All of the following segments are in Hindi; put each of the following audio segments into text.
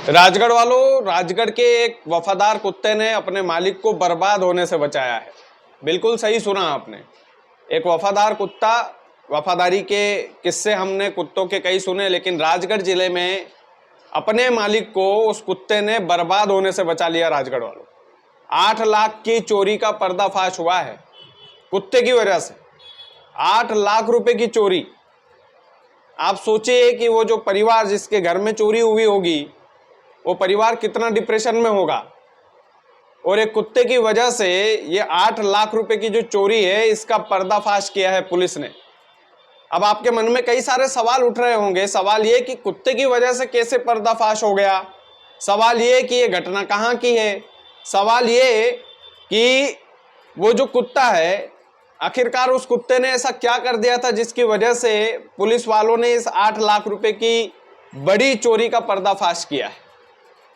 राजगढ़ वालों, राजगढ़ के एक वफादार कुत्ते ने अपने मालिक को बर्बाद होने से बचाया है। बिल्कुल सही सुना आपने। एक वफादार कुत्ता, वफादारी के किस्से हमने कुत्तों के कई सुने, लेकिन राजगढ़ जिले में अपने मालिक को उस कुत्ते ने बर्बाद होने से बचा लिया। राजगढ़ वालों, 8 लाख की चोरी का पर्दाफाश हुआ है कुत्ते की वजह से। 8 लाख रुपए की चोरी। आप सोचिए कि वो जो परिवार जिसके घर में चोरी हुई होगी, वो परिवार कितना डिप्रेशन में होगा। और एक कुत्ते की वजह से ये 8 लाख रुपए की जो चोरी है, इसका पर्दाफाश किया है पुलिस ने। अब आपके मन में कई सारे सवाल उठ रहे होंगे। सवाल ये कि कुत्ते की वजह से कैसे पर्दाफाश हो गया। सवाल ये कि ये घटना कहाँ की है। सवाल ये कि वो जो कुत्ता है, आखिरकार उस कुत्ते ने ऐसा क्या कर दिया था जिसकी वजह से पुलिस वालों ने इस 8 लाख रुपए की बड़ी चोरी का पर्दाफाश किया है।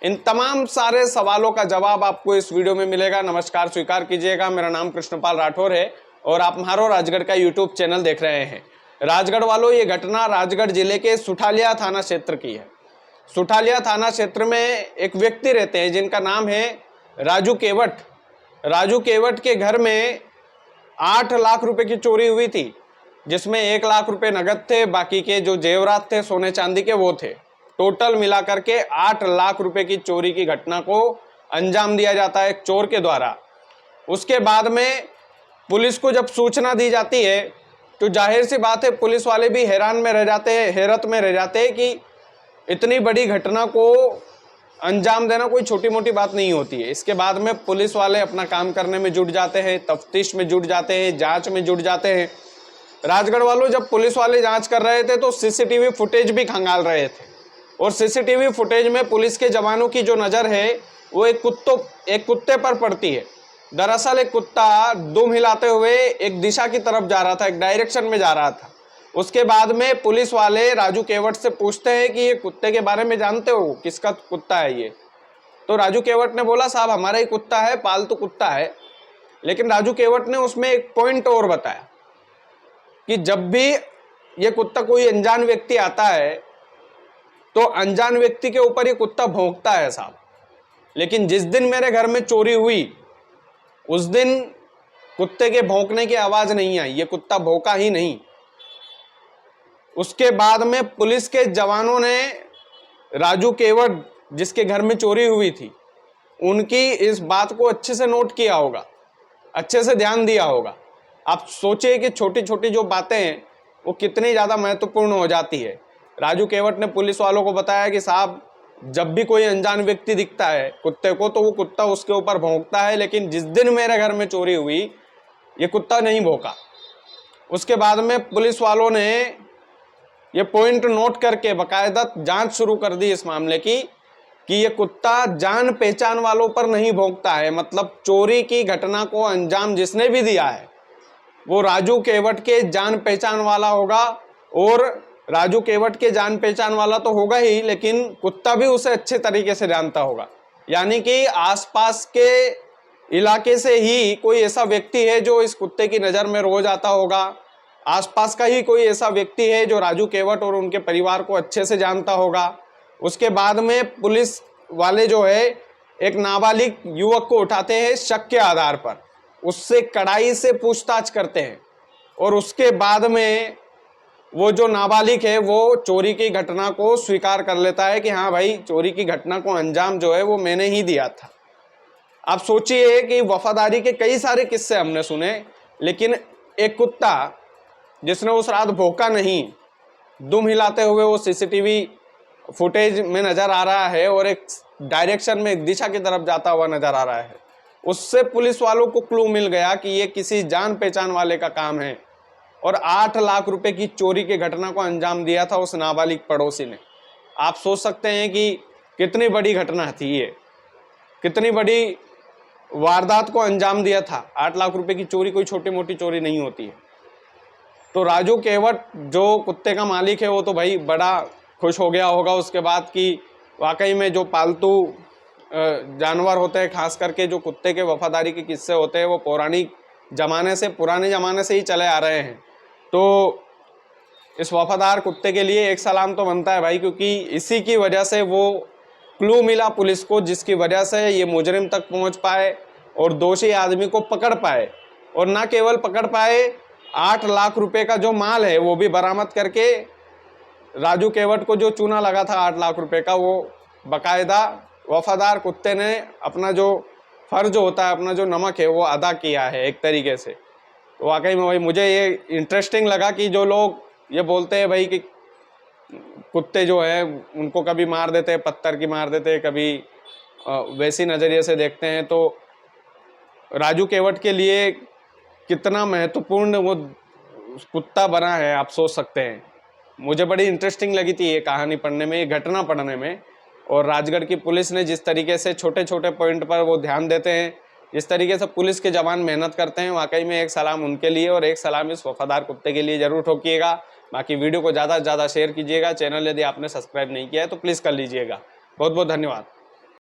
इन तमाम सारे सवालों का जवाब आपको इस वीडियो में मिलेगा। नमस्कार, स्वीकार कीजिएगा। मेरा नाम कृष्णपाल राठौर है और आप म्हारो राजगढ़ का यूट्यूब चैनल देख रहे हैं। राजगढ़ वालों, ये घटना राजगढ़ जिले के सुठालिया थाना क्षेत्र की है। सुठालिया थाना क्षेत्र में एक व्यक्ति रहते हैं जिनका नाम है राजू केवट। राजू केवट के घर में 8 लाख रुपए की चोरी हुई थी, जिसमें 1 लाख रुपए नगद थे, बाकी के जो जेवरात थे सोने चांदी के वो थे। टोटल मिलाकर के 8 लाख रुपए की चोरी की घटना को अंजाम दिया जाता है एक चोर के द्वारा। उसके बाद में पुलिस को जब सूचना दी जाती है तो जाहिर सी बात है पुलिस वाले भी हैरान में रह जाते हैं, हैरत में रह जाते हैं कि इतनी बड़ी घटना को अंजाम देना कोई छोटी मोटी बात नहीं होती है। इसके बाद में पुलिस वाले अपना काम करने में जुट जाते हैं, तफ्तीश में जुट जाते हैं, जांच में जुट जाते हैं। राजगढ़ वालों, जब पुलिस वाले जांच कर रहे थे तो सीसीटीवी फुटेज भी खंगाल रहे थे और सीसीटीवी फुटेज में पुलिस के जवानों की जो नज़र है वो एक कुत्ते पर पड़ती है। दरअसल एक कुत्ता दुम हिलाते हुए एक दिशा की तरफ जा रहा था, एक डायरेक्शन में जा रहा था। उसके बाद में पुलिस वाले राजू केवट से पूछते हैं कि ये कुत्ते के बारे में जानते हो, किसका कुत्ता है ये। तो राजू केवट ने बोला, साहब हमारा ही कुत्ता है, पालतू कुत्ता है। लेकिन राजू केवट ने उसमें एक पॉइंट और बताया कि जब भी ये कुत्ता कोई अनजान व्यक्ति आता है तो अनजान व्यक्ति के ऊपर ये कुत्ता भौंकता है साहब। लेकिन जिस दिन मेरे घर में चोरी हुई उस दिन कुत्ते के भौंकने की आवाज नहीं आई, ये कुत्ता भौंका ही नहीं। उसके बाद में पुलिस के जवानों ने राजू केवट जिसके घर में चोरी हुई थी उनकी इस बात को अच्छे से नोट किया होगा, अच्छे से ध्यान दिया होगा। आप सोचिए कि छोटी छोटी जो बातें हैं वो कितनी ज़्यादा महत्वपूर्ण हो जाती है। राजू केवट ने पुलिस वालों को बताया कि साहब जब भी कोई अनजान व्यक्ति दिखता है कुत्ते को तो वो कुत्ता उसके ऊपर भौंकता है, लेकिन जिस दिन मेरे घर में चोरी हुई ये कुत्ता नहीं भौंका। उसके बाद में पुलिस वालों ने ये पॉइंट नोट करके बाकायदा जांच शुरू कर दी इस मामले की कि ये कुत्ता जान पहचान वालों पर नहीं भौंकता है। मतलब चोरी की घटना को अंजाम जिसने भी दिया है वो राजू केवट के जान पहचान वाला होगा, और राजू केवट के जान पहचान वाला तो होगा ही, लेकिन कुत्ता भी उसे अच्छे तरीके से जानता होगा। यानी कि आसपास के इलाके से ही कोई ऐसा व्यक्ति है जो इस कुत्ते की नज़र में रोज आता होगा। आसपास का ही कोई ऐसा व्यक्ति है जो राजू केवट और उनके परिवार को अच्छे से जानता होगा। उसके बाद में पुलिस वाले जो है एक नाबालिग युवक को उठाते हैं शक के आधार पर, उससे कड़ाई से पूछताछ करते हैं और उसके बाद में वो जो नाबालिग है वो चोरी की घटना को स्वीकार कर लेता है कि हाँ भाई, चोरी की घटना को अंजाम जो है वो मैंने ही दिया था। आप सोचिए कि वफादारी के कई सारे किस्से हमने सुने, लेकिन एक कुत्ता जिसने उस रात भौंका नहीं, दुम हिलाते हुए वो सीसीटीवी फुटेज में नजर आ रहा है और एक डायरेक्शन में एक दिशा की तरफ जाता हुआ नजर आ रहा है, उससे पुलिस वालों को क्लू मिल गया कि ये किसी जान पहचान वाले का काम है और 8 लाख रुपए की चोरी की घटना को अंजाम दिया था उस नाबालिग पड़ोसी ने। आप सोच सकते हैं कि कितनी बड़ी घटना थी ये, कितनी बड़ी वारदात को अंजाम दिया था। 8 लाख रुपए की चोरी कोई छोटी मोटी चोरी नहीं होती है। तो राजू केवट जो कुत्ते का मालिक है वो तो भाई बड़ा खुश हो गया होगा उसके बाद कि वाकई में जो पालतू जानवर होते हैं, खास करके जो कुत्ते के वफादारी के किस्से होते हैं वो पुराने ज़माने से ही चले आ रहे हैं। तो इस वफादार कुत्ते के लिए एक सलाम तो बनता है भाई, क्योंकि इसी की वजह से वो क्लू मिला पुलिस को, जिसकी वजह से ये मुजरिम तक पहुंच पाए और दोषी आदमी को पकड़ पाए। और ना केवल पकड़ पाए, 8 लाख रुपए का जो माल है वो भी बरामद करके राजू केवट को जो चूना लगा था 8 लाख रुपए का, वो बाकायदा वफादार कुत्ते ने अपना जो फर्ज होता है, अपना जो नमक है वो अदा किया है एक तरीके से। तो वाकई में भाई मुझे ये इंटरेस्टिंग लगा कि जो लोग ये बोलते हैं भाई कि कुत्ते जो है उनको कभी मार देते हैं, पत्थर की मार देते हैं, कभी वैसी नज़रिए से देखते हैं, तो राजू केवट के लिए कितना महत्वपूर्ण वो कुत्ता बना है आप सोच सकते हैं। मुझे बड़ी इंटरेस्टिंग लगी थी ये कहानी पढ़ने में, ये घटना पढ़ने में। और राजगढ़ की पुलिस ने जिस तरीके से छोटे छोटे पॉइंट पर वो ध्यान देते हैं, जिस तरीके से पुलिस के जवान मेहनत करते हैं, वाकई में एक सलाम उनके लिए और एक सलाम इस वफादार कुत्ते के लिए ज़रूर ठोकिएगा। बाकी वीडियो को ज़्यादा से ज़्यादा शेयर कीजिएगा। चैनल यदि आपने सब्सक्राइब नहीं किया है तो प्लीज़ कर लीजिएगा। बहुत बहुत धन्यवाद।